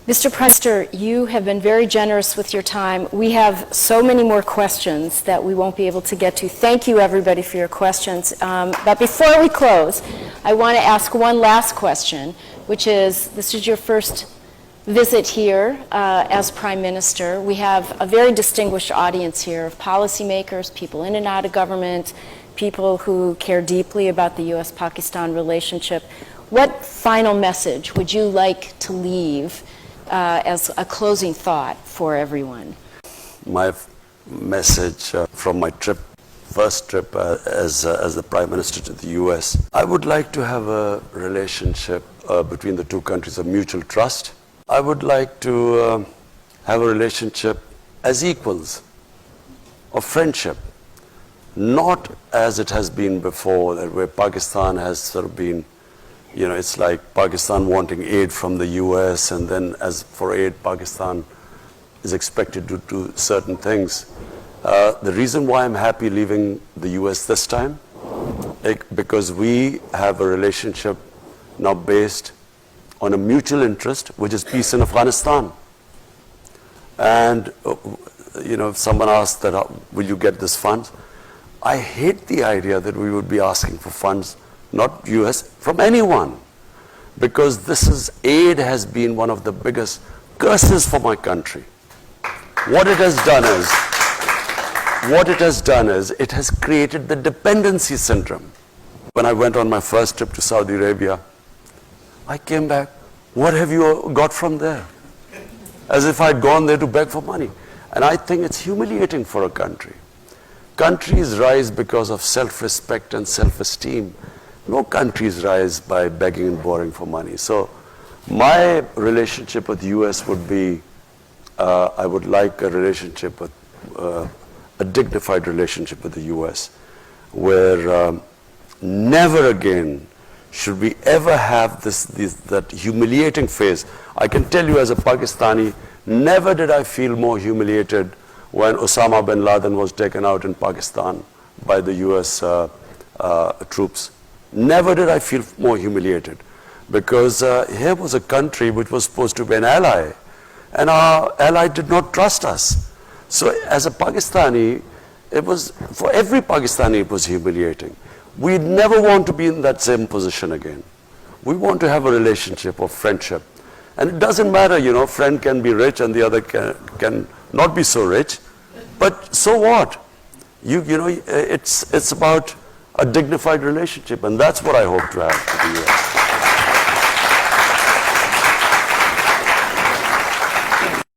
Mr. Prester, you have been very generous with your time. We have so many more questions that we won't be able to get to. Thank you, everybody, for your questions. But before we close, I want to ask one last question, which is, this is your first visit here as Prime Minister. We have a very distinguished audience here of policymakers, people in and out of government, people who care deeply about the U.S.-Pakistan relationship. What final message would you like to leave as a closing thought for everyone? My message from my first trip as the Prime Minister to the US, I would like to have a relationship between the two countries of mutual trust. I would like to have a relationship as equals, of friendship, not as it has been before, where Pakistan has sort of been, you know, it's like Pakistan wanting aid from the US, and then as for aid, Pakistan is expected to do certain things. The reason why I'm happy leaving the US this time, because we have a relationship now based on a mutual interest, which is peace in Afghanistan. And, you know, if someone asked that, will you get this funds? I hate the idea that we would be asking for funds, not US, from anyone. Because aid has been one of the biggest curses for my country. What it has done is, it has created the dependency syndrome. When I went on my first trip to Saudi Arabia, I came back, what have you got from there? As if I'd gone there to beg for money. And I think it's humiliating for a country. Countries rise because of self-respect and self-esteem. No countries rise by begging and borrowing for money. So my relationship with the US would be, I would like a relationship with, a dignified relationship with the US, where never again should we ever have that humiliating phase. I can tell you as a Pakistani, never did I feel more humiliated when Osama bin Laden was taken out in Pakistan by the US troops. Never did I feel more humiliated, because here was a country which was supposed to be an ally, and our ally did not trust us. So as a Pakistani, for every Pakistani it was humiliating. We never want to be in that same position again. We want to have a relationship of friendship. And it doesn't matter, you know, friend can be rich and the other can not be so rich, but so what? You know, it's about a dignified relationship, and that's what I hope to have with the US.